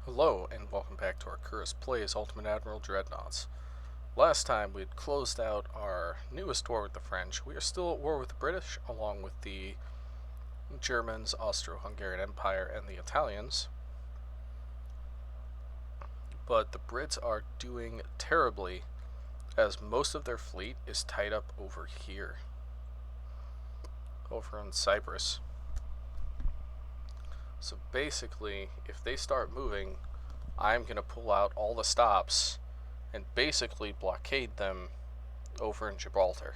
Hello, and welcome back to our Curtis Plays Ultimate Admiral Dreadnoughts. Last time we'd closed out our newest war with the French. We are still at war with the British, along with the Germans, Austro-Hungarian Empire, and the Italians. But the Brits are doing terribly, as most of their fleet is tied up over here. Over in Cyprus. So basically, if they start moving, I'm going to pull out all the stops and basically blockade them over in Gibraltar.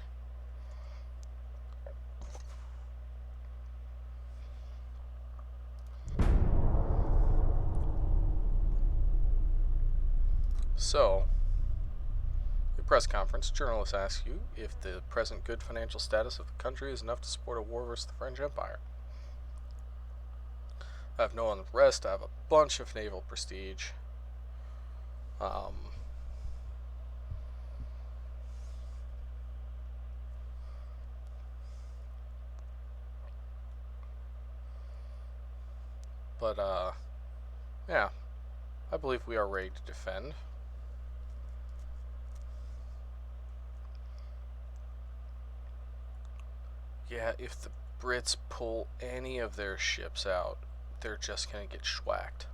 So, the press conference, journalists ask you if the present good financial status of the country is enough to support a war versus the French Empire. I have no unrest, I have a bunch of naval prestige. Yeah, I believe we are ready to defend. Yeah, if the Brits pull any of their ships out, they're just gonna get schwacked.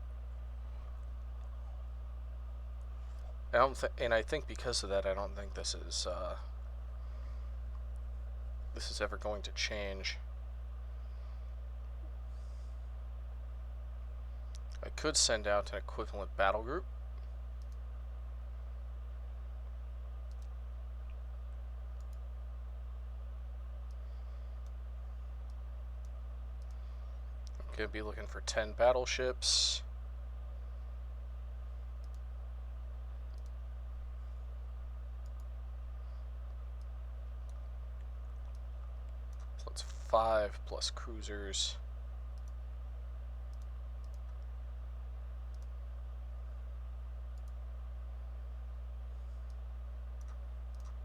And I think because of that, I don't think this is ever going to change. I could send out an equivalent battle group. I'm going to be looking for 10 battleships. So that's 5 plus cruisers.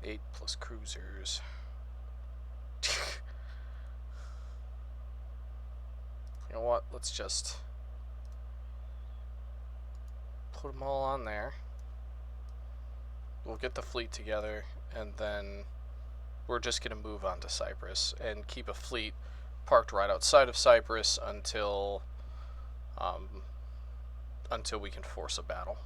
Eight plus cruisers. You know what? Let's just put them all on there. We'll get the fleet together, and then we're just going to move on to Cyprus and keep a fleet parked right outside of Cyprus until we can force a battle.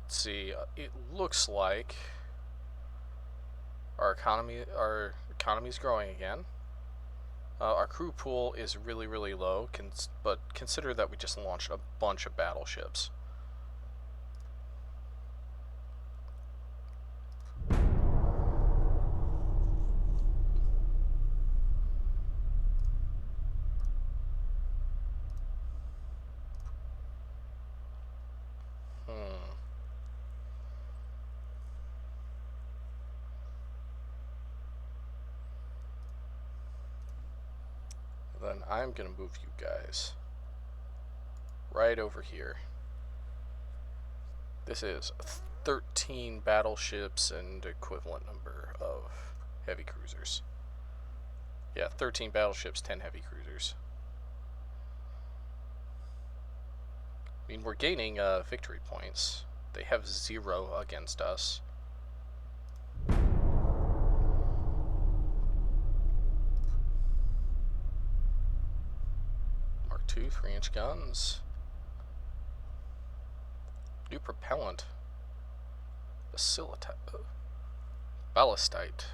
Let's see. It looks like our economy's growing again. Our crew pool is really, really low, but consider that we just launched a bunch of battleships. Then I'm going to move you guys right over here. This is 13 battleships and equivalent number of heavy cruisers. Yeah, 13 battleships, 10 heavy cruisers. I mean, we're gaining victory points. They have 0 against us. Mark II 3-inch guns. New propellant. Ballastite.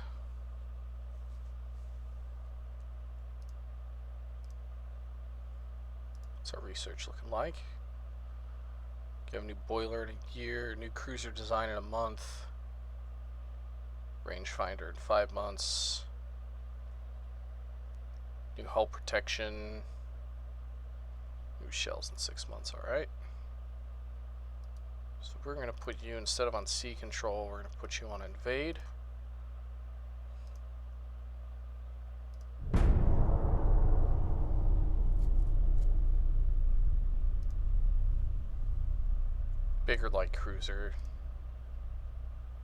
What's our research looking like? Get a new boiler in a year, new cruiser design in a month, rangefinder in 5 months, new hull protection, new shells in 6 months. Alright. So we're going to put you, instead of on sea control, we're going to put you on invade. Bigger light cruiser.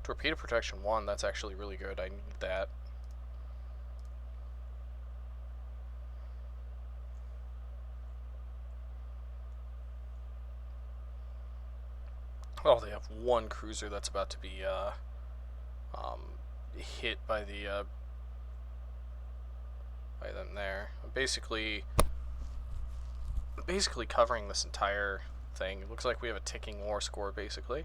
Torpedo protection 1, that's actually really good. I need that. Oh, they have one cruiser that's about to be um, hit by by them there. Basically covering this entire thing. It looks like we have a ticking war score, basically.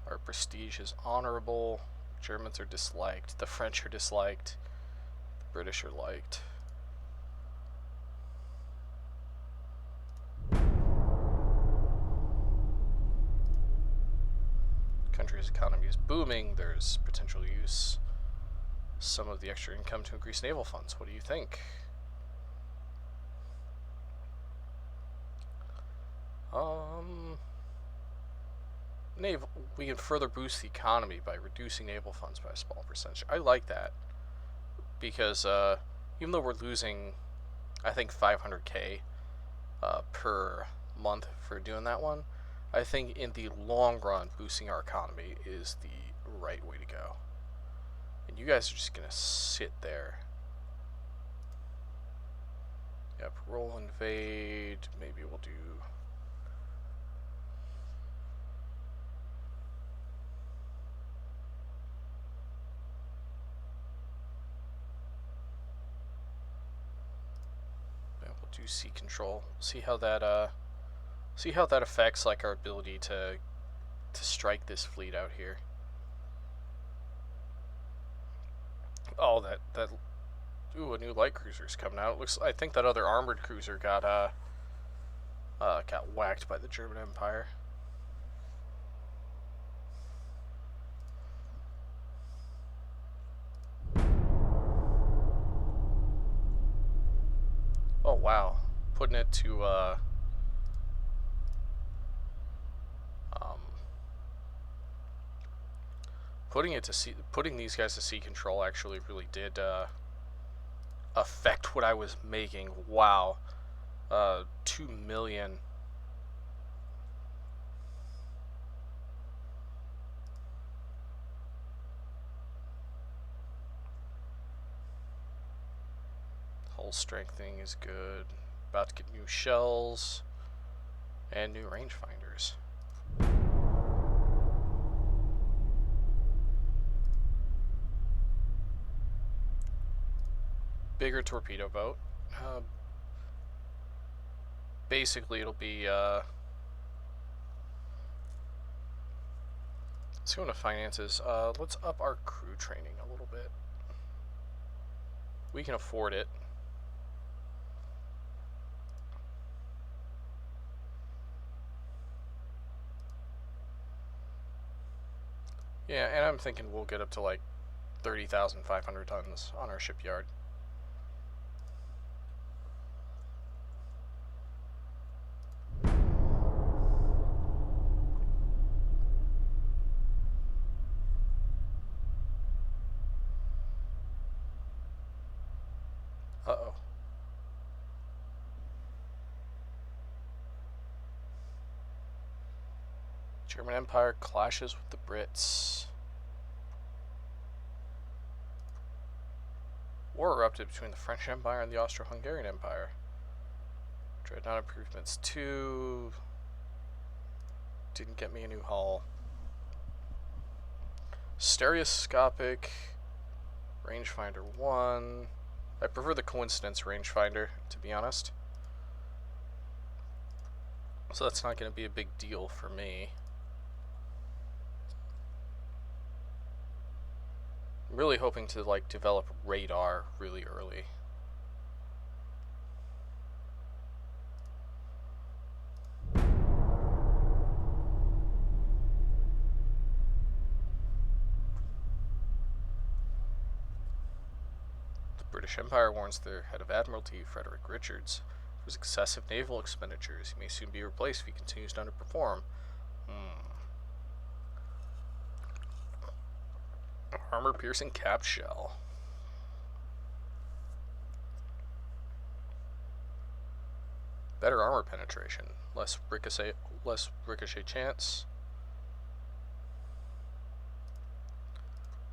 Our prestige is honorable. Germans are disliked. The French are disliked. The British are liked. Country's economy is booming. There's potential use some of the extra income to increase naval funds. What do you think? Naval. We can further boost the economy by reducing naval funds by a small percentage. I like that because even though we're losing, I think 500k per month for doing that one, I think in the long run, boosting our economy is the right way to go. And you guys are just gonna sit there. Yep, roll invade. Maybe we'll do. Yeah, we'll do sea control. See how that affects like our ability to strike this fleet out here. Oh, that ooh, a new light cruiser's coming out. It looks. I think that other armored cruiser got whacked by the German Empire. Oh wow, putting it to putting these guys to sea control actually really did affect what I was making. Wow, 2 million. Hull strengthening is good. About to get new shells and new rangefinders. Bigger torpedo boat. Basically, it'll be. Let's go into finances. Let's up our crew training a little bit. We can afford it. Yeah, and I'm thinking we'll get up to like 30,500 tons on our shipyard. Uh-oh. German Empire clashes with the Brits. War erupted between the French Empire and the Austro-Hungarian Empire. Dreadnought improvements 2. Didn't get me a new hull. Stereoscopic rangefinder 1. I prefer the coincidence rangefinder, to be honest. So that's not going to be a big deal for me. I'm really hoping to like develop radar really early. The British Empire warns their head of Admiralty, Frederick Richards, for his excessive naval expenditures. He may soon be replaced if he continues to underperform. Armor-piercing cap shell. Better armor penetration, less ricochet chance.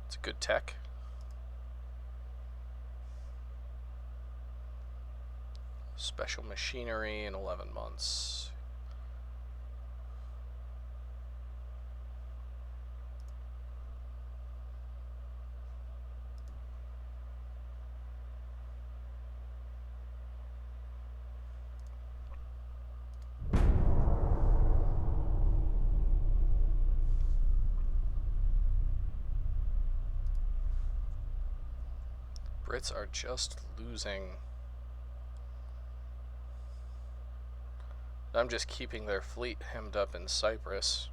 It's a good tech. Special machinery in 11 months. Brits are just losing. I'm just keeping their fleet hemmed up in Cyprus.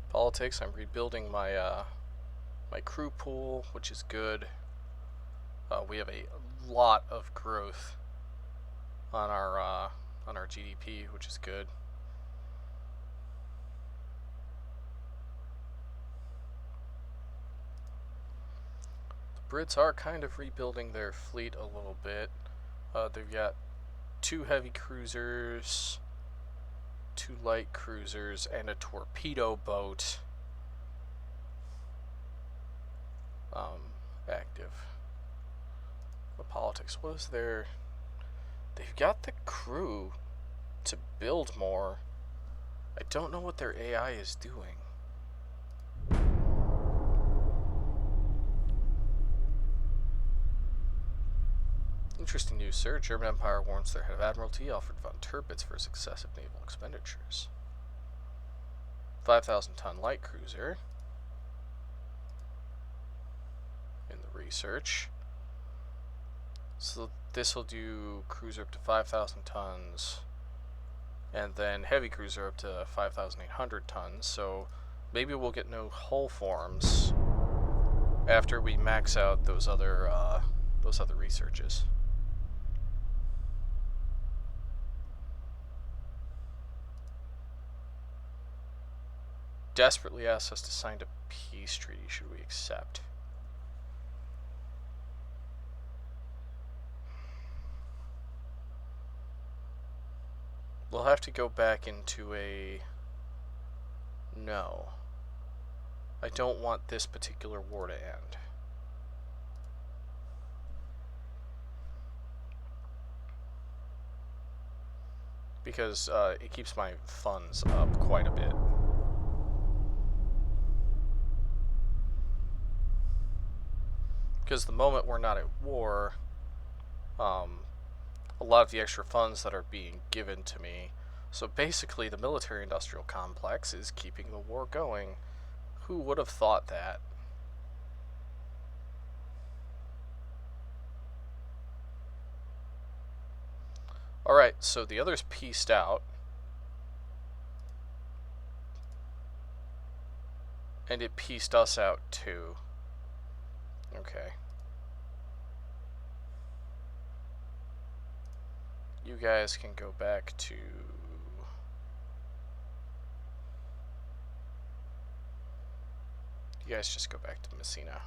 Politics, I'm rebuilding my my crew pool, which is good. We have a lot of growth on our GDP, which is good. The Brits are kind of rebuilding their fleet a little bit. They've got 2 heavy cruisers, 2 light cruisers, and a torpedo boat active. The politics, what is their... They've got the crew to build more. I don't know what their AI is doing. Interesting news, sir. German Empire warns their head of Admiralty, Alfred von Tirpitz, for his excessive naval expenditures. 5,000-ton light cruiser in the research. So this will do cruiser up to 5,000 tons, and then heavy cruiser up to 5,800 tons. So maybe we'll get no hull forms after we max out those other researches. Desperately asks us to sign a peace treaty. Should we accept? We'll have to go back into a... No. I don't want this particular war to end. Because it keeps my funds up quite a bit. Because the moment we're not at war, a lot of the extra funds that are being given to me. So basically the military-industrial complex is keeping the war going. Who would have thought that? Alright, so the others pieced out. And it pieced us out too. Okay. You guys can go back to... You guys just go back to Messina.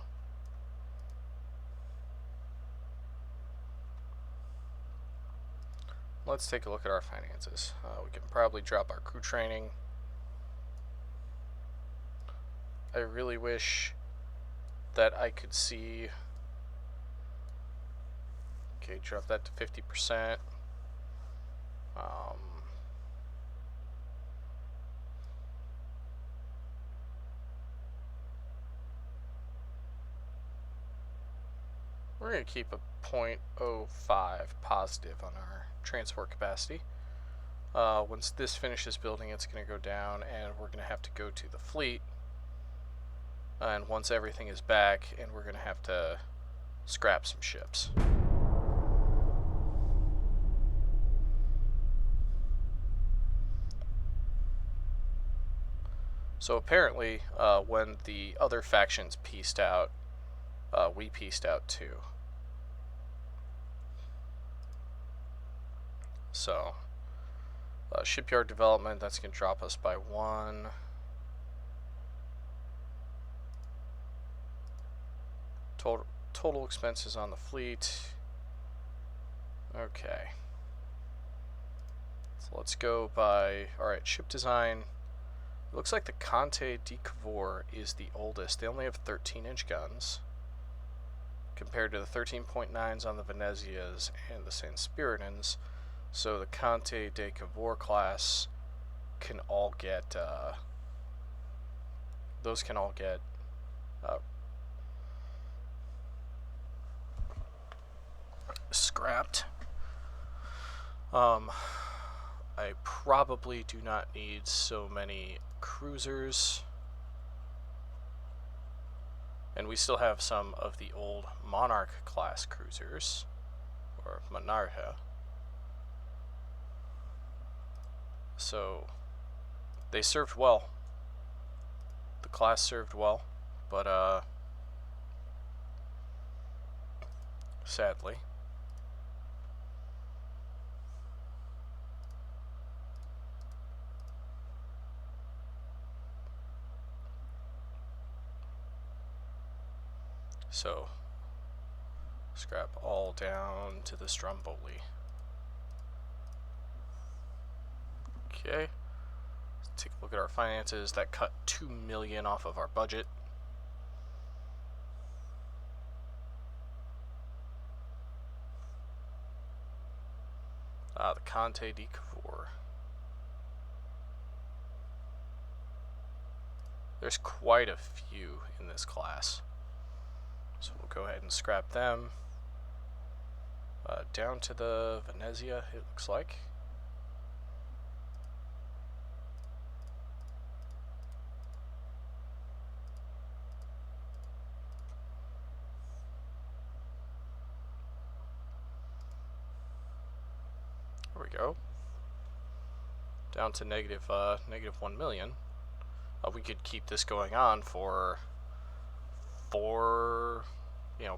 Let's take a look at our finances. We can probably drop our crew training. I really wish that I could see... Okay, drop that to 50%. We're going to keep a 0.05 positive on our transport capacity. Once this finishes building, it's going to go down, and we're going to have to go to the fleet. And once everything is back, and we're going to have to scrap some ships. So apparently, when the other factions pieced out, we pieced out too. So, shipyard development, that's going to drop us by 1. Total expenses on the fleet. Okay. So let's go by, alright, ship design. It looks like the Conte di Cavour is the oldest. They only have 13-inch guns, compared to the 13.9s on the Venezias and the San Spiritans. So the Conte de Cavour class can all get, those can all get scrapped. I I probably do not need so many cruisers. And we still have some of the old Monarch class cruisers, or Monarcha. So they served well. The class served well, but sadly. So scrap all down to the Stromboli. Okay. Let's take a look at our finances. That cut $2 million off of our budget. The Conte di Cavour. There's quite a few in this class. So we'll go ahead and scrap them. Down to the Venezia, it looks like. There we go. Down to negative 1 million. We could keep this going on for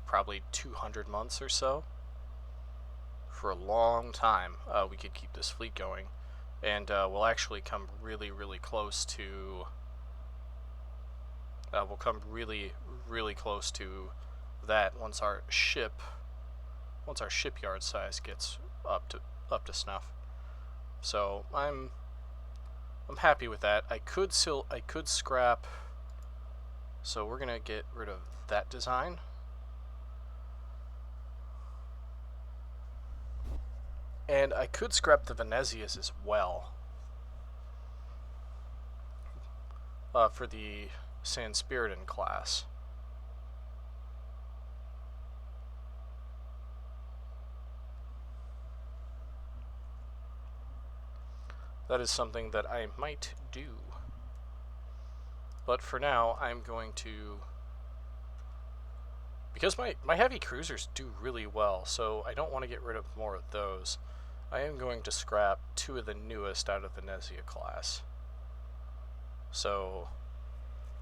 probably 200 months or so. For a long time, we could keep this fleet going, and we'll actually come really, really close to. We'll come really, really close to that once our shipyard size gets up to snuff. So I'm happy with that. I could scrap. So we're gonna get rid of that design. And I could scrap the Venezias as well. For the San Spiritan class. That is something that I might do. But for now, I'm going to... Because my heavy cruisers do really well, so I don't want to get rid of more of those. I am going to scrap 2 of the newest out of Venezia class. So,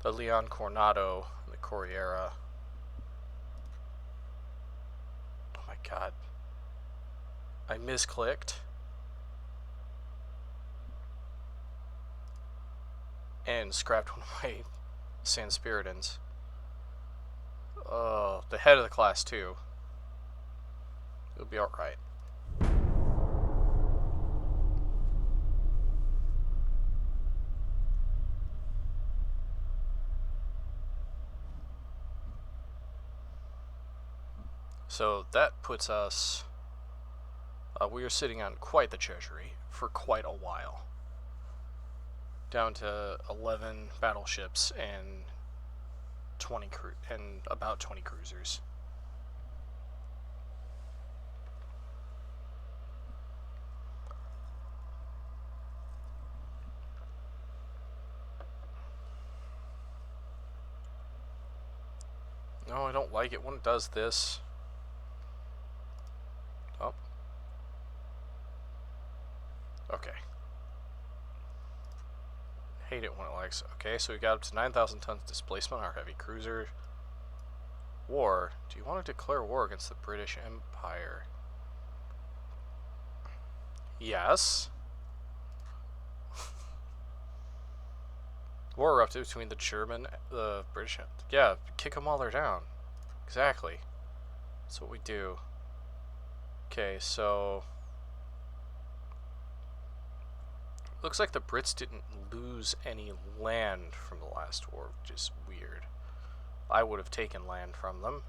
the Leon Coronado and the Corriera. Oh my god. I misclicked. And scrapped one of my San Spiritans. The head of the class too. It'll be alright. So that puts us... we are sitting on quite the treasury for quite a while. Down to 11 battleships and about 20 cruisers. No, I don't like it when it does this. Oh. Okay. Hate it when it likes. Okay, so we got up to 9,000 tons displacement, our heavy cruiser. War. Do you want to declare war against the British Empire? Yes. War erupted between the British. Yeah, kick them while they're down. Exactly. That's what we do. Okay, so... Looks like the Brits didn't lose any land from the last war, which is weird. I would have taken land from them.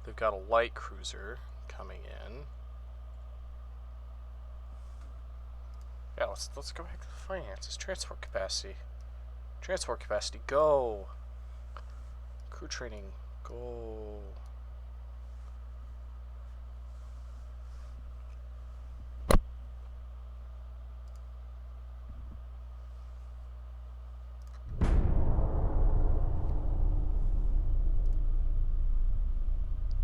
They've got a light cruiser coming in. Yeah, let's go back to the finances. Transport capacity. Transport capacity, go! Crew training, go.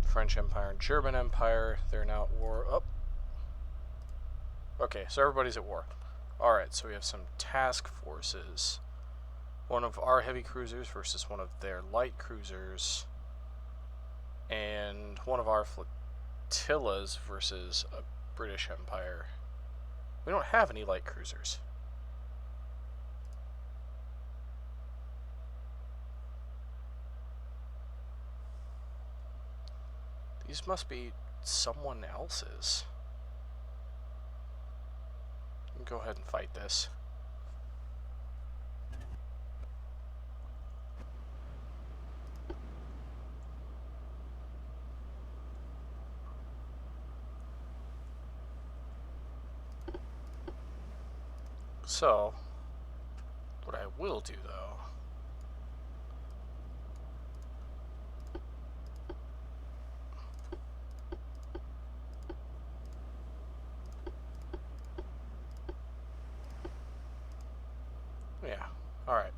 French Empire and German Empire, they're now at war. Oh. Okay, so everybody's at war. Alright, so we have some task forces. One of our heavy cruisers versus one of their light cruisers. And one of our flotillas versus a British Empire. We don't have any light cruisers. These must be someone else's. Go ahead and fight this. So, what I will do though, yeah, alright.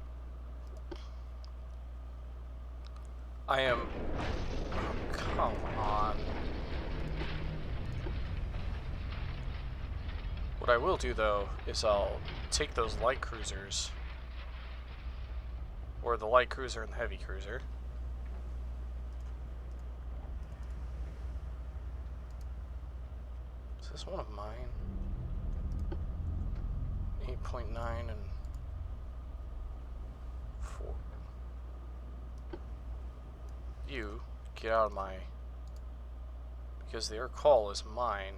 I am, oh, come on. What I will do though is I'll take those light cruisers, or the light cruiser and the heavy cruiser. Is this one of mine? 8.9 and 4. You get out of my, because their call is mine.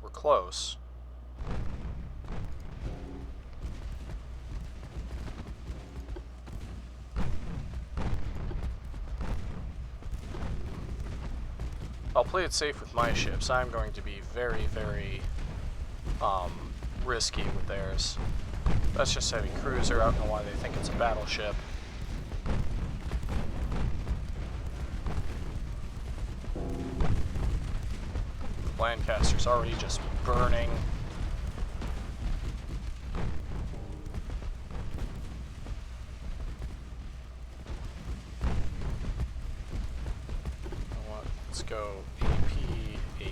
We're close. I'll play it safe with my ships. I'm going to be very, very risky with theirs. That's just heavy cruiser. I don't know why they think it's a battleship. Lancaster's already just burning. Let's go AP.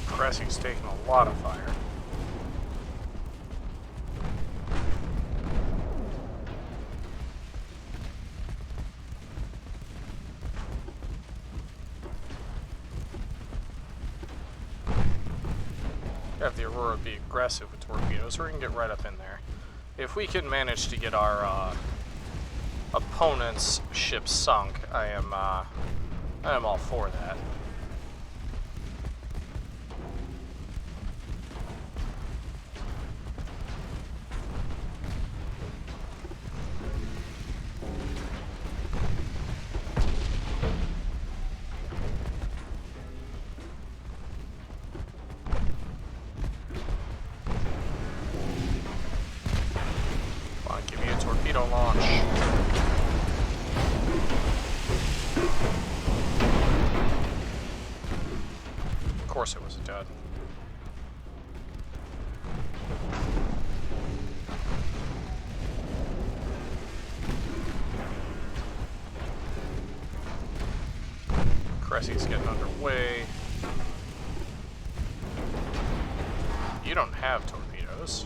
Cressing's taking a lot of fire. Have the Aurora be aggressive with torpedoes, or we can get right up in there. If we can manage to get our opponent's ship sunk, I am all for that. Torpedo launch. Of course it was a dud. Cressy's getting underway. You don't have torpedoes.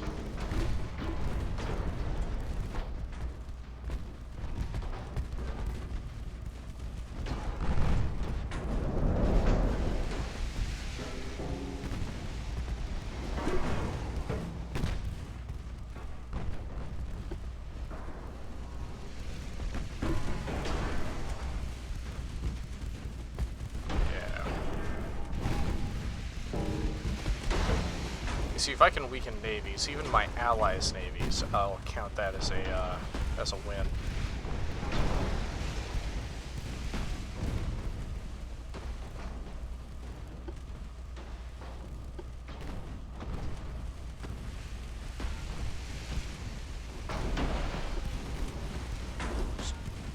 See, if I can weaken navies, even my allies' navies, I'll count that as a win.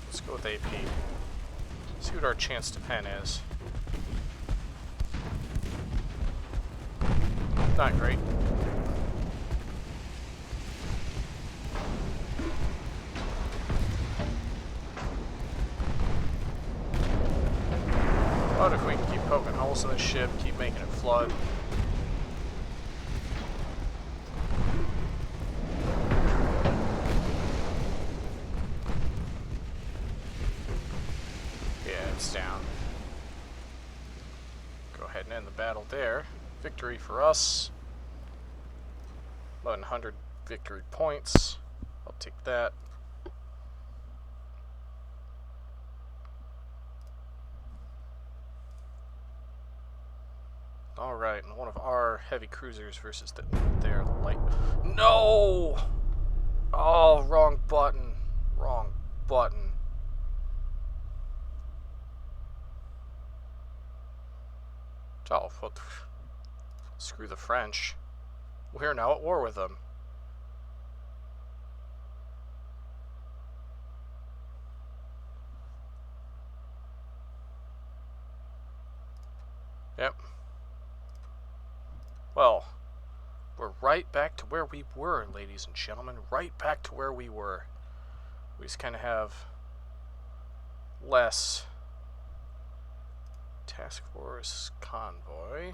Let's go with AP. See what our chance to pen is. Not great. But if we can keep poking holes in the ship, keep making it flood. Yeah, it's down. Go ahead and end the battle there. Victory for us. 1100 victory points. I'll take that. Alright, and one of our heavy cruisers versus their light. No! Oh, wrong button. Wrong button. Oh, well, screw the French. We're now at war with them. Yep. Well, we're right back to where we were, ladies and gentlemen. Right back to where we were. We just kind of have less task force convoy.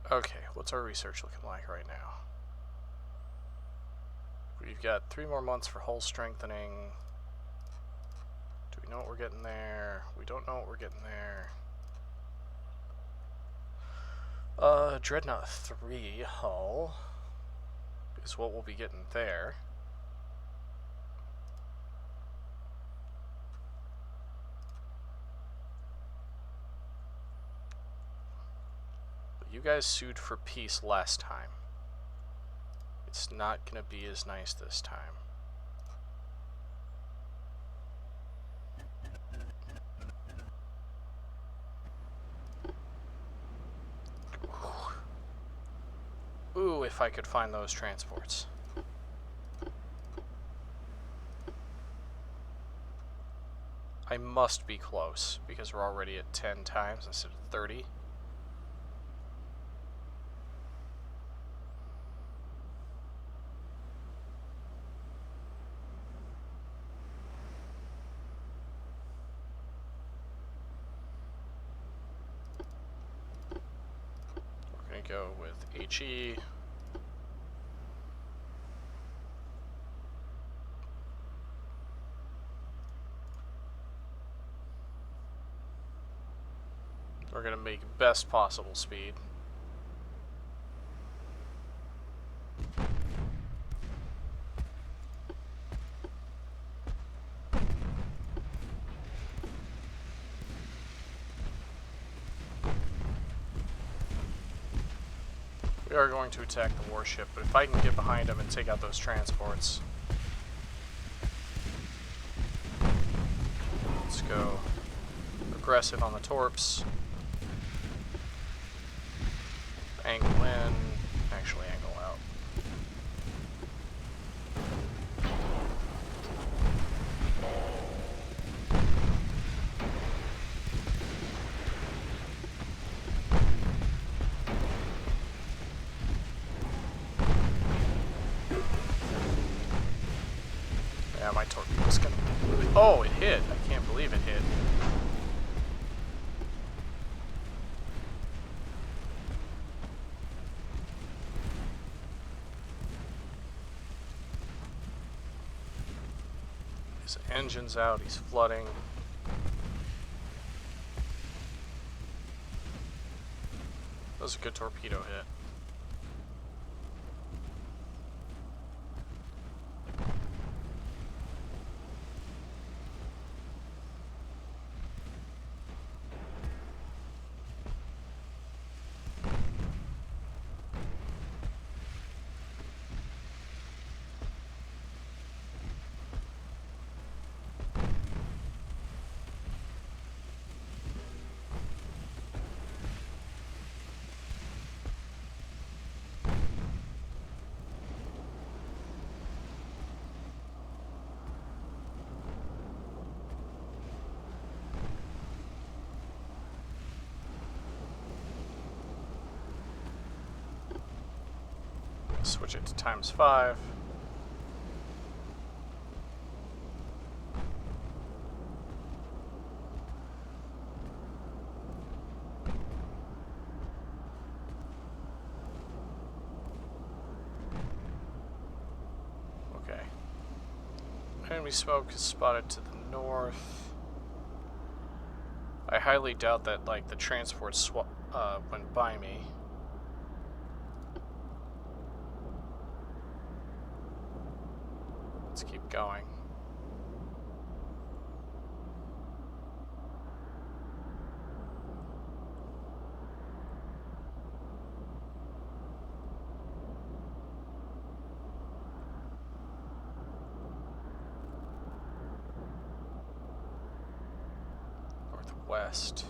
Okay, what's our research looking like right now? We've got 3 more months for hull strengthening. Do we know what we're getting there? We don't know what we're getting there. Dreadnought 3 hull is what we'll be getting there. But you guys sued for peace last time. It's not going to be as nice this time. Ooh, if I could find those transports. I must be close, because we're already at 10 times instead of 30. We're going to go with HE. We're going to make best possible speed. We are going to attack the warship, but if I can get behind them and take out those transports. Let's go aggressive on the torps. Angle in, actually angle out. Yeah, my torpedo's gonna... Oh, it hit! I can't believe it hit. His engine's out, he's flooding. That was a good torpedo hit. Switch it to ×5. Okay. Enemy smoke is spotted to the north. I highly doubt that, like, the transport went by me. Let's keep going. Northwest.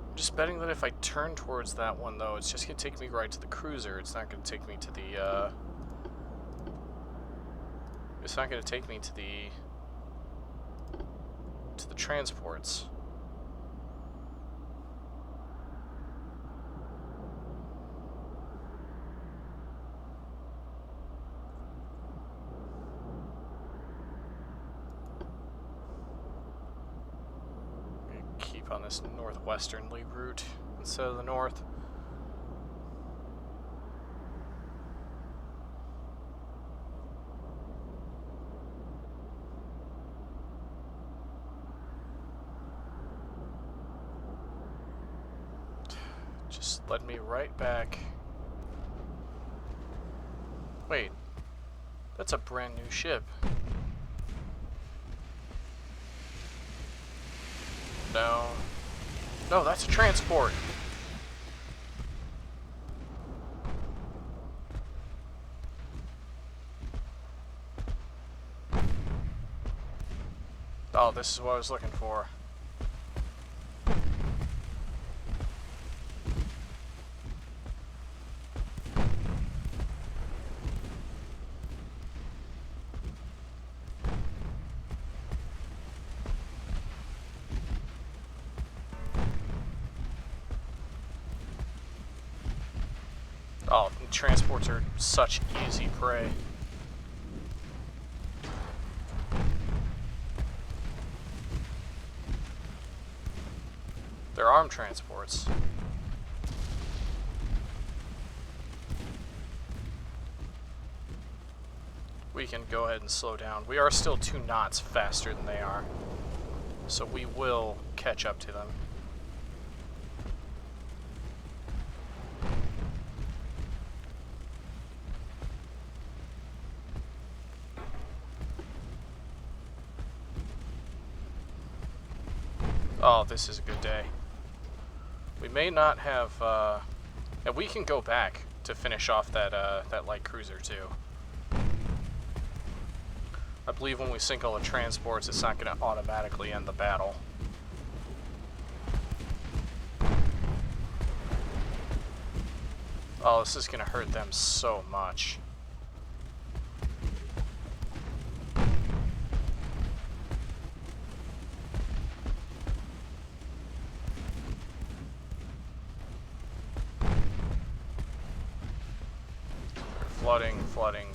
I'm just betting that if I turn towards that one, though, it's just going to take me right to the cruiser. It's not going to take me to the, it's not going to take me to the transports. On this northwesternly route instead of the north. Just led me right back. Wait, that's a brand new ship. No. No, that's a transport. Oh, this is what I was looking for. Oh, transports are such easy prey. They're armed transports. We can go ahead and slow down. We are still 2 knots faster than they are, so we will catch up to them. Oh, this is a good day. We may not have, and we can go back to finish off that that light cruiser too. I believe when we sink all the transports, it's not going to automatically end the battle. Oh, this is going to hurt them so much.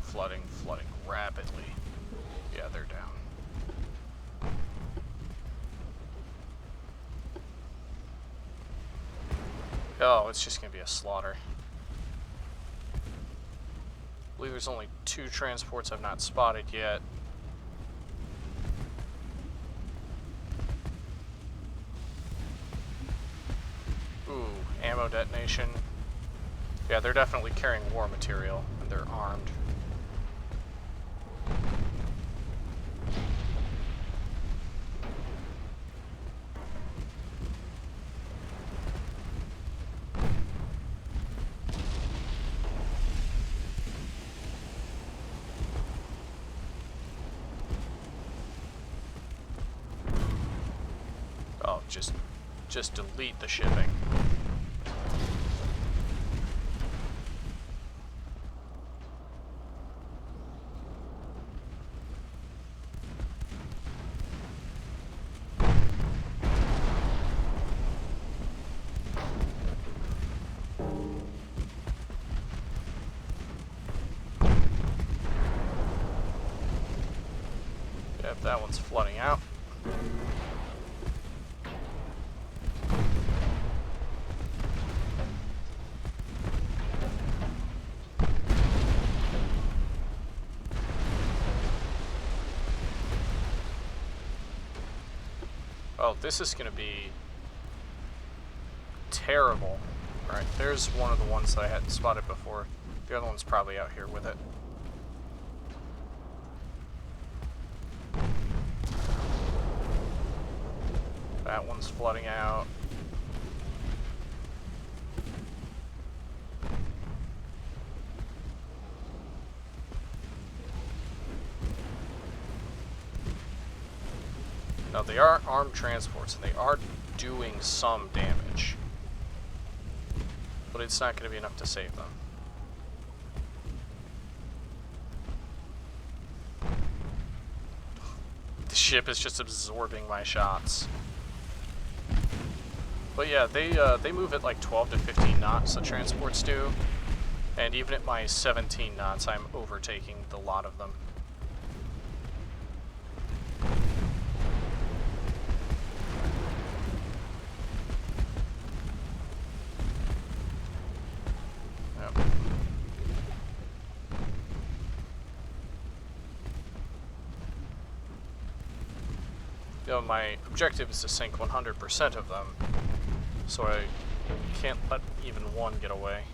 Flooding rapidly. Yeah, they're down. Oh, it's just gonna be a slaughter. I believe there's only 2 transports I've not spotted yet. Ooh, ammo detonation. Yeah, they're definitely carrying war material, and they're armed. Oh, just delete the shipping. It's flooding out. Oh, this is going to be terrible. Alright, there's one of the ones that I hadn't spotted before. The other one's probably out here with it. That one's flooding out. Now, they are armed transports, and they are doing some damage. But it's not going to be enough to save them. The ship is just absorbing my shots. But yeah, they move at like 12 to 15 knots, the transports do. And even at my 17 knots, I'm overtaking the lot of them. You know, my objective is to sink 100% of them, so I can't let even one get away.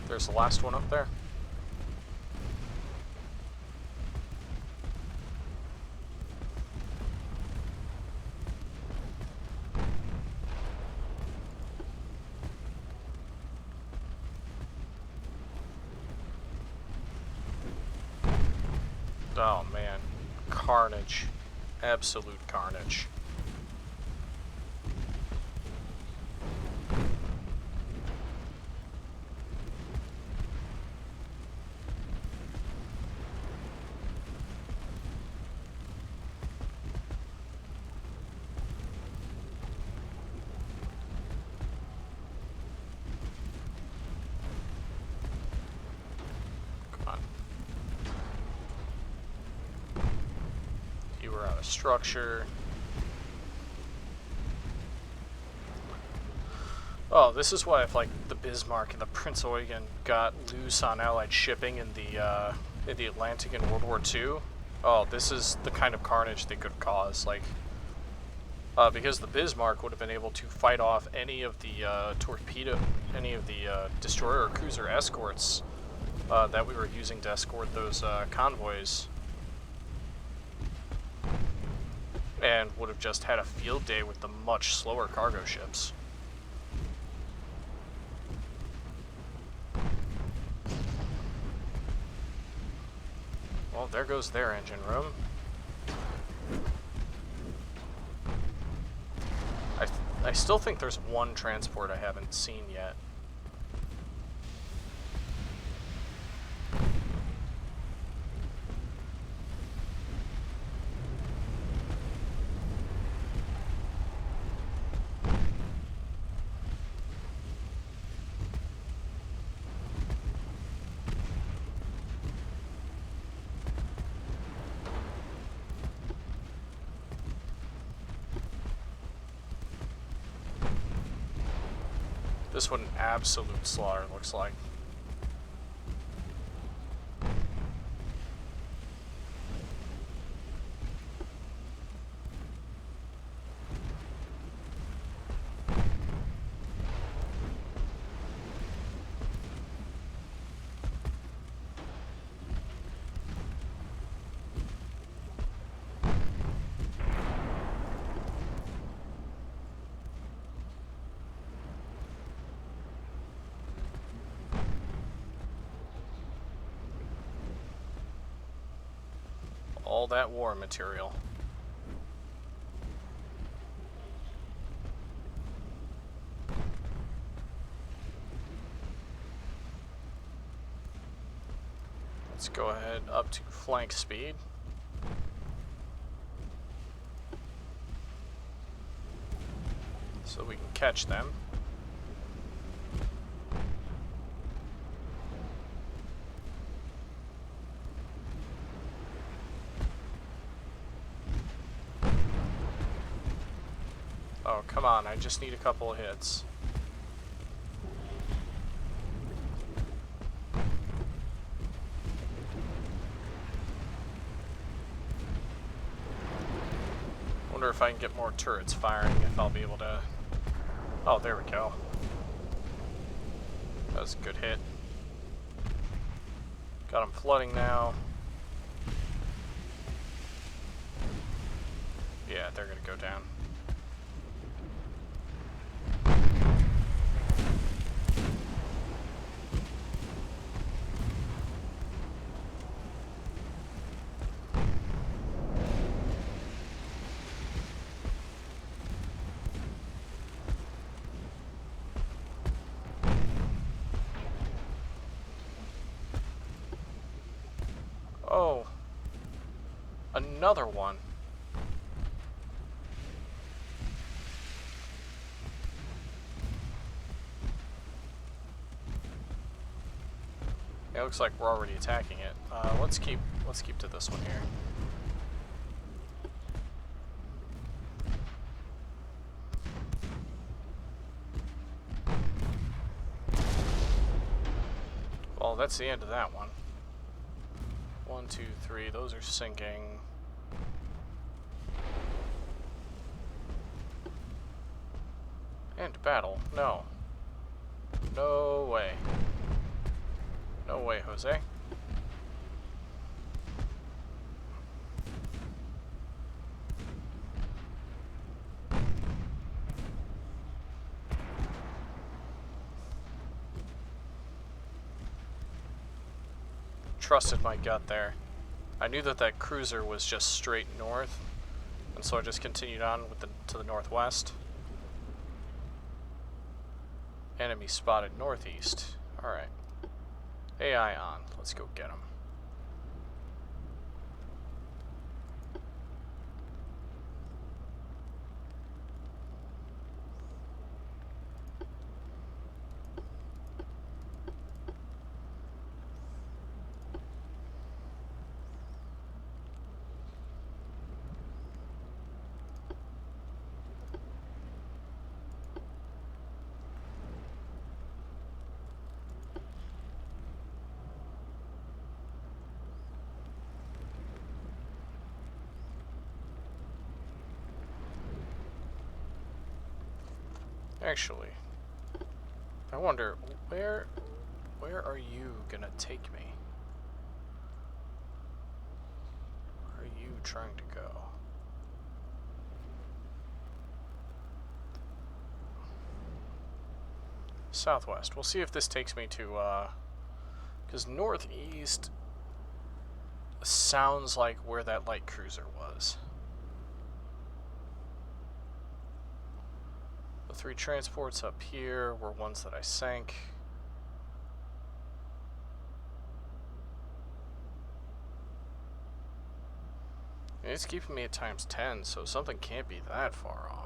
There's the last one up there. Oh man, carnage. Absolute carnage. Structure. Oh, this is why if like the Bismarck and the Prince Eugen got loose on Allied shipping in the Atlantic in World War II. Oh, this is the kind of carnage they could cause. Like, because the Bismarck would have been able to fight off any of the destroyer or cruiser escorts that we were using to escort those convoys. And would have just had a field day with the much slower cargo ships. Well, there goes their engine room. I still think there's one transport I haven't seen yet. This one, absolute slaughter, looks like. All that war material. Let's go ahead up to flank speed. we can catch them. Oh, come on, I just need a couple of hits. Wonder if I can get more turrets firing, if I'll be able to... Oh, there we go. That was a good hit. Got them flooding now. Yeah, they're gonna go down. Oh, another one. It looks like we're already attacking it. Let's keep to this one here. Well, that's the end of that one. 1, 2, 3, those are sinking. End battle. No. No way. No way, Jose. Trusted my gut there. I knew that that cruiser was just straight north, and so I just continued on with to the northwest. Enemy spotted northeast. Alright. AI on. Let's go get him. Actually, I wonder, where are you gonna take me? Where are you trying to go? Southwest. We'll see if this takes me to, because northeast sounds like where that light cruiser was. The 3 transports up here were ones that I sank. And it's keeping me at ×10, so something can't be that far off.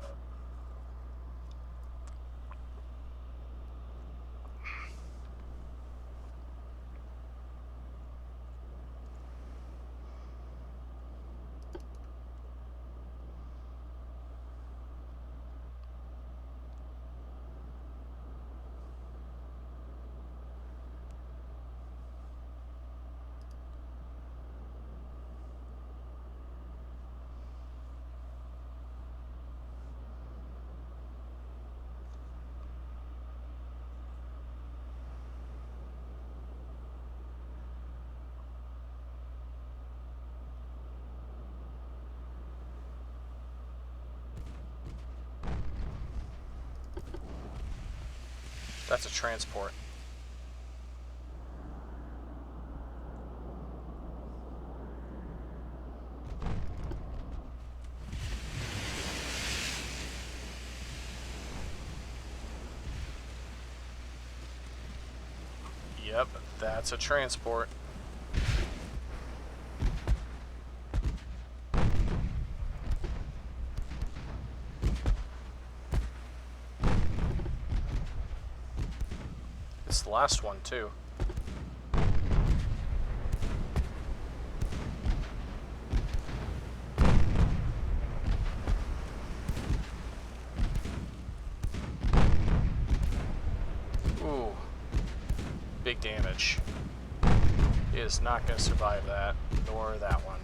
That's a transport. Yep, that's a transport. It's the last one, too. Ooh. Big damage. He is not going to survive that, nor that one.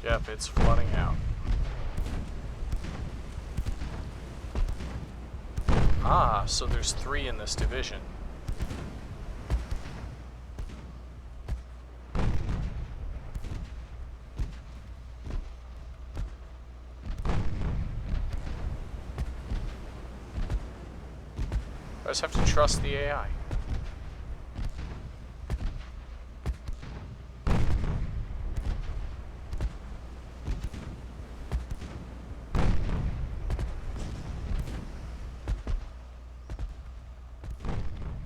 Yep, it's flooding out. Ah, so there's 3 in this division. I just have to trust the AI.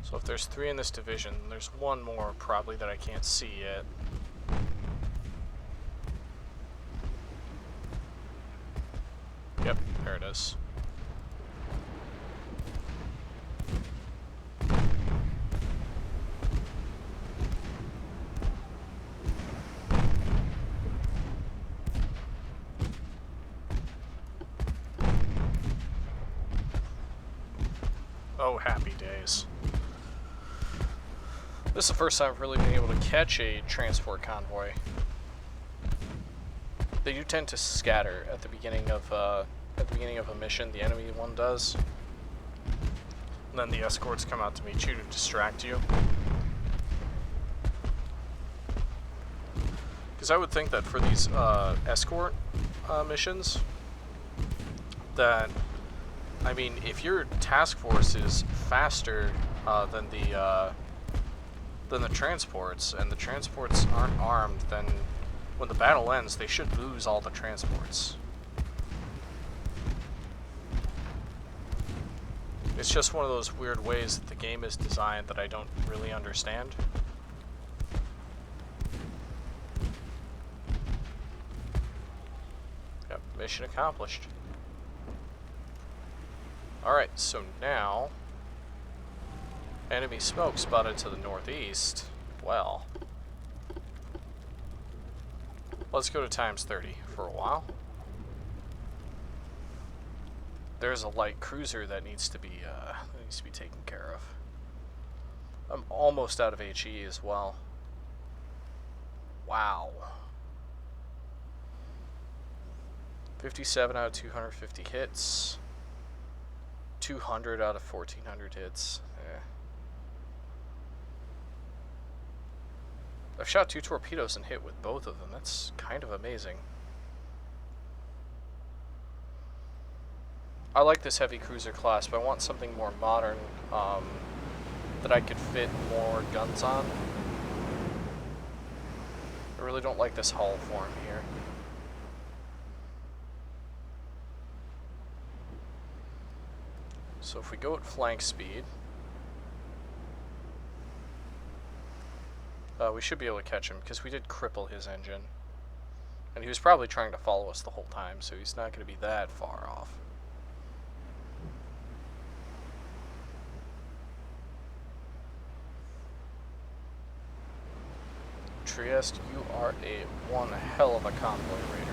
So if there's 3 in this division, there's 1 more probably that I can't see yet. Yep, there it is. Oh, happy days. This is the first time I've really been able to catch a transport convoy. They do tend to scatter at the beginning of a mission. The enemy one does, and then the escorts come out to meet you to distract you. Because I would think that for these escort missions, that I mean, if your task force is faster than the transports, and the transports aren't armed, then when the battle ends, they should lose all the transports. It's just one of those weird ways that the game is designed that I don't really understand. Yep, mission accomplished. Alright, so now, enemy smoke spotted to the northeast. Well, let's go to times 30 for a while. There's a light cruiser that needs to be taken care of. I'm almost out of HE as well. Wow. 57 out of 250 hits. 200 out of 1400 hits. Yeah. I've shot 2 torpedoes and hit with both of them. That's kind of amazing. I like this heavy cruiser class, but I want something more modern that I could fit more guns on. I really don't like this hull form here. So if we go at flank speed, we should be able to catch him, because we did cripple his engine. And he was probably trying to follow us the whole time, so he's not going to be that far off. Trieste, you are one hell of a convoy raider.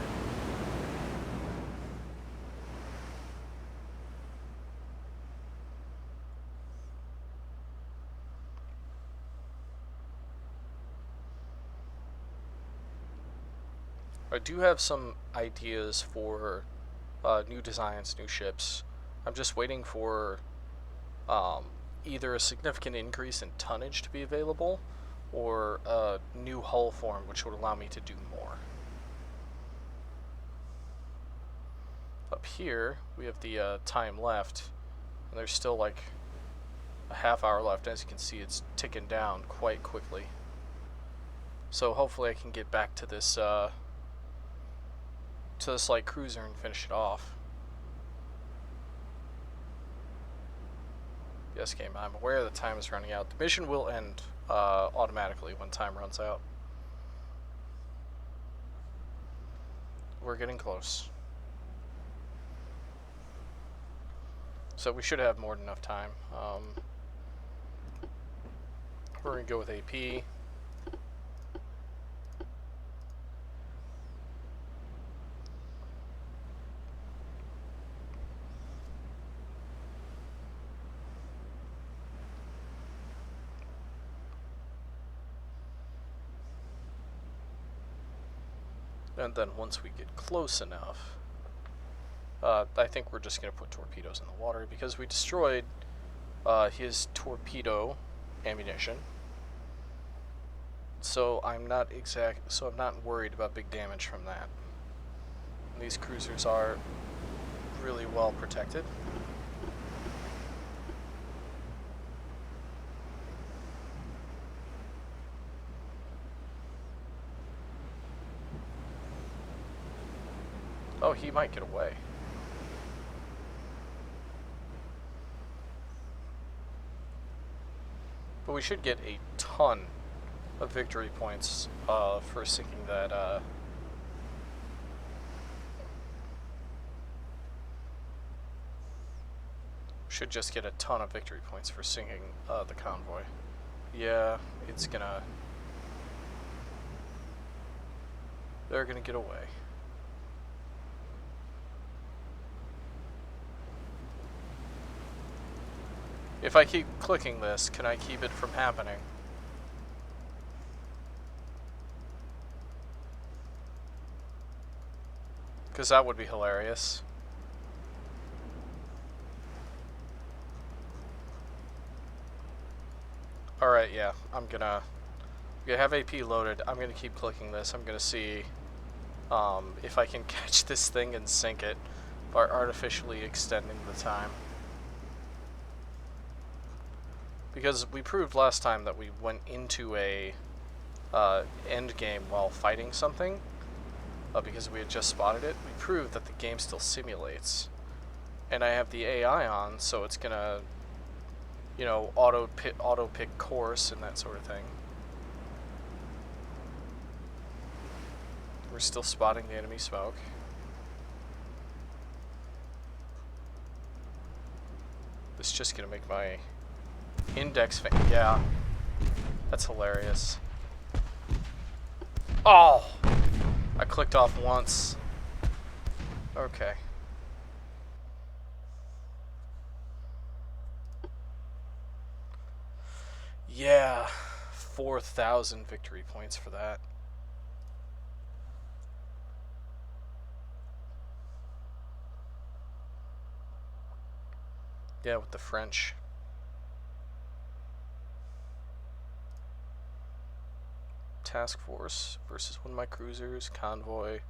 I do have some ideas for new designs, new ships. I'm just waiting for either a significant increase in tonnage to be available, or a new hull form which would allow me to do more. Up here we have the time left, and there's still like a half hour left. As you can see, it's ticking down quite quickly. So hopefully I can get back to this light cruiser and finish it off. Yes, game, I'm aware the time is running out. The mission will end automatically when time runs out. We're getting close. So we should have more than enough time. We're going to go with AP. And then once we get close enough, I think we're just going to put torpedoes in the water because we destroyed his torpedo ammunition. So I'm not worried about big damage from that. And these cruisers are really well protected. Oh, he might get away. But we should get a ton of victory points for sinking that. Should just get a ton of victory points for sinking the convoy. Yeah, it's gonna... They're gonna get away. If I keep clicking this, can I keep it from happening? Because that would be hilarious. Alright, yeah, I'm gonna have AP loaded. I'm gonna keep clicking this. I'm gonna see if I can catch this thing and sink it by artificially extending the time. Because we proved last time that we went into a end game while fighting something, because we had just spotted it. We proved that the game still simulates. And I have the AI on, so it's gonna, you know, auto pick course and that sort of thing. We're still spotting the enemy smoke. This is just gonna make my index yeah, that's hilarious. Oh, I clicked off once. Okay. Yeah, 4,000 victory points for that. Yeah, with the French. Task Force versus one of my cruisers, Convoy.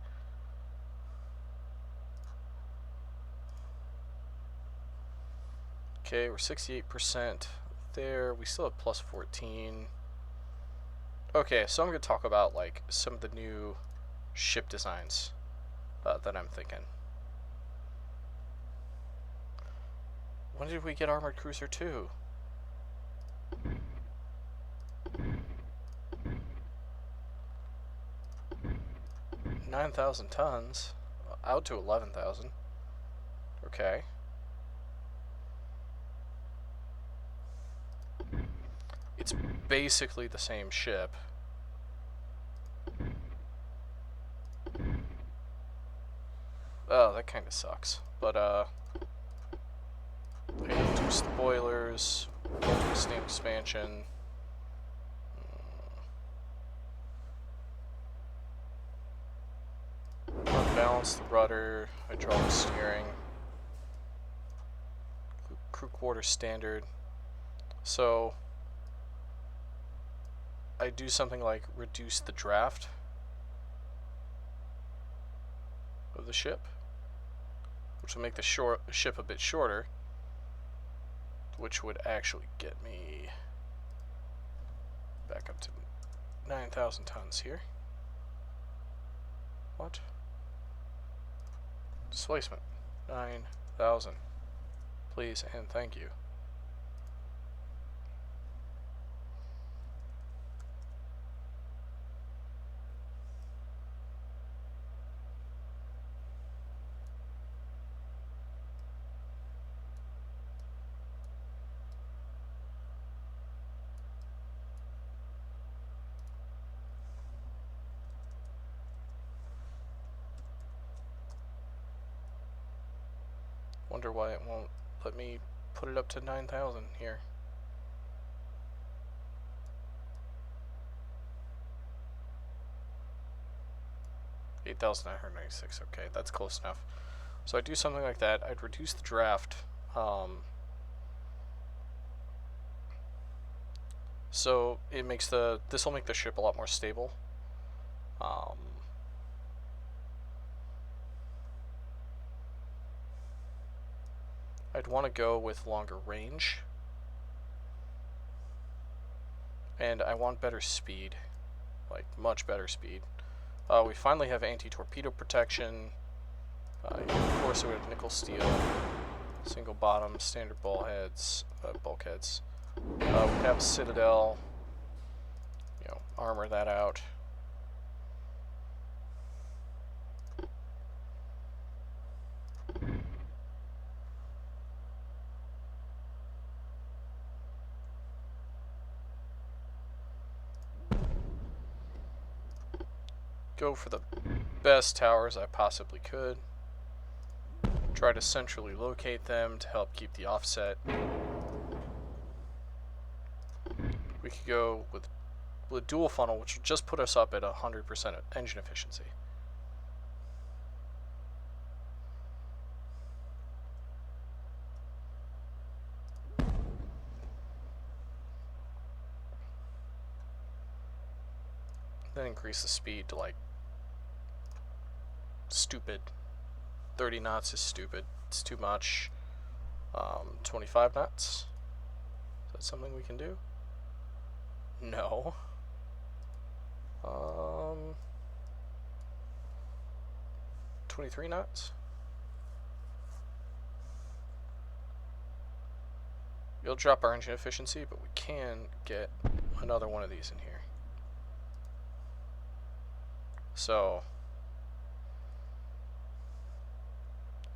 Okay, we're 68% there. We still have plus 14. Okay, so I'm going to talk about like some of the new ship designs that I'm thinking. When did we get Armored Cruiser 2? $9,000 tons, out to 11,000. Okay. It's basically the same ship. Oh, that kind of sucks. But, I reduced the boilers, steam expansion. Unbalance the rudder, hydraulic steering. Crew quarter standard. So, I do something like reduce the draft of the ship, which will make the ship a bit shorter, which would actually get me back up to 9,000 tons here. What? Displacement. 9,000. Please and thank you. Wonder why it won't let me put it up to 9,000 here. $8,996. Okay, that's close enough. So I'd do something like that. I'd reduce the draft. So it makes this will make the ship a lot more stable. I'd want to go with longer range, and I want better speed, like much better speed. We finally have anti-torpedo protection. Of course, we have nickel steel, single bottom, standard bulkheads. We have a citadel. You know, armor that out. Go for the best towers I possibly could. Try to centrally locate them to help keep the offset. We could go with dual funnel, which would just put us up at 100% engine efficiency. Then increase the speed to like stupid. 30 knots is stupid. It's too much. 25 knots. Is that something we can do? No. 23 knots? You'll drop our engine efficiency, but we can get another one of these in here. So,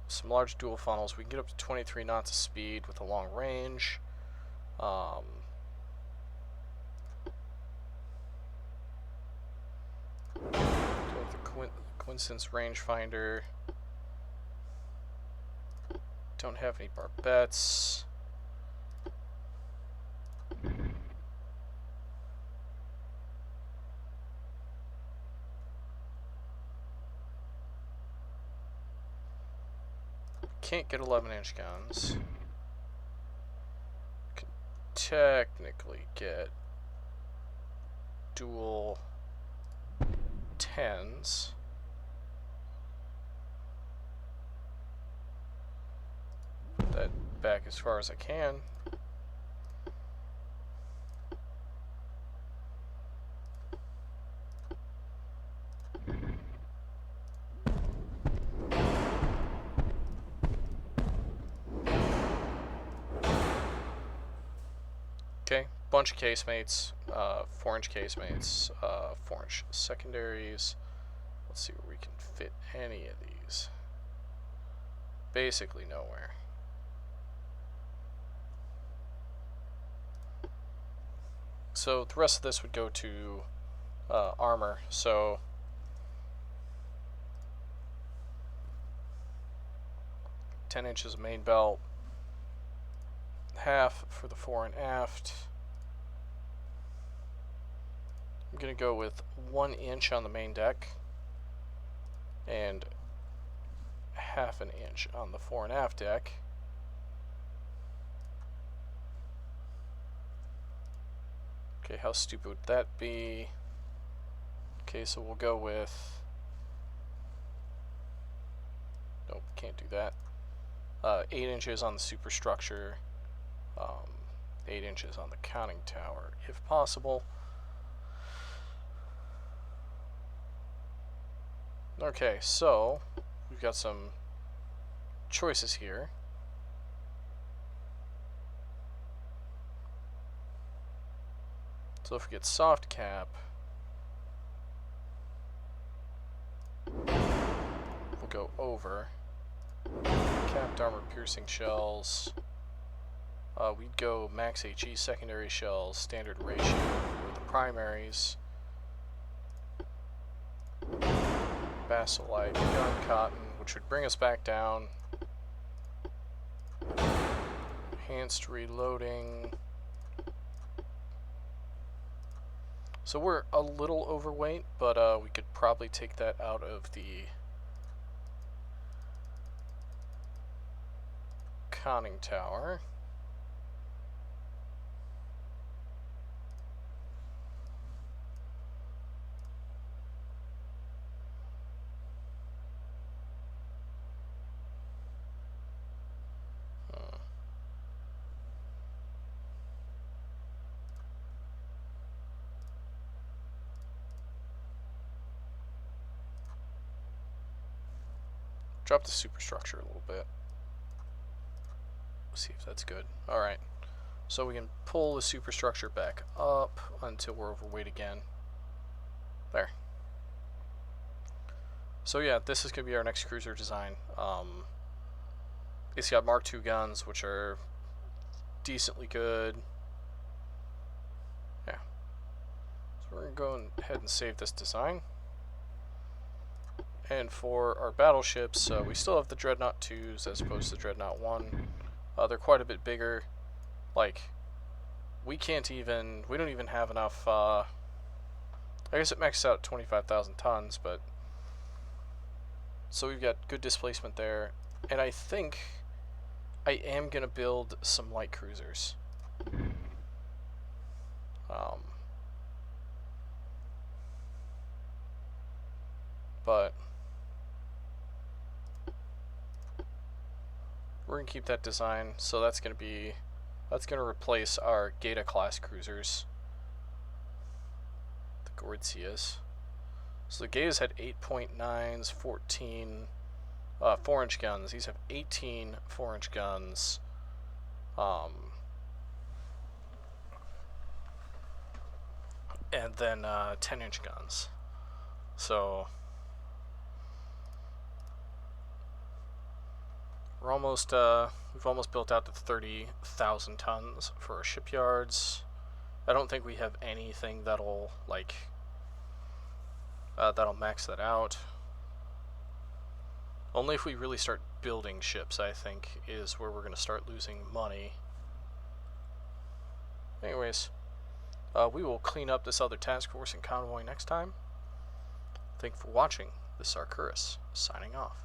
some large dual funnels, we can get up to 23 knots of speed with a long range. Go with the Coincidence rangefinder. Don't have any barbettes. Can't get 11-inch guns. Can technically get dual 10s. Put that back as far as I can. Okay, bunch of casemates, 4-inch casemates, 4-inch secondaries. Let's see where we can fit any of these. Basically nowhere. So the rest of this would go to armor. So ten inches of main belt. Half for the fore and aft. I'm going to go with 1 inch on the main deck and half an inch on the fore and aft deck. Okay, how stupid would that be? Okay, so we'll go with... Nope, can't do that. 8 inches on the superstructure. 8 inches on the conning tower, if possible. Okay, so we've got some choices here. So if we get soft cap, we'll go over. Capped armor piercing shells. We'd go max HE secondary shells, standard ratio for the primaries. Basilite gun cotton, which would bring us back down. Enhanced reloading. So we're a little overweight, but we could probably take that out of the conning tower. Drop the superstructure a little bit. See if that's good. Alright. So we can pull the superstructure back up until we're overweight again. There. So yeah, this is going to be our next cruiser design. It's got Mark II guns, which are decently good. Yeah. So we're going to go ahead and save this design. And for our battleships, we still have the Dreadnought 2s as opposed to the Dreadnought 1. They're quite a bit bigger. Like, we don't even have enough, I guess it maxes out at 25,000 tons, but... So we've got good displacement there. And I think I am going to build some light cruisers. But... we're going to keep that design, so that's going to replace our Geta class cruisers, the Goritzias. So the Getas had 8.9s, 14 4-inch guns. These have 18 4-inch guns. And then 10-inch guns. So we're almost we've almost built out to 30,000 tons for our shipyards. I don't think we have anything that'll that'll max that out. Only if we really start building ships, I think, is where we're going to start losing money. Anyways, we will clean up this other task force and convoy next time. Thank you for watching. This is Arcturus, signing off.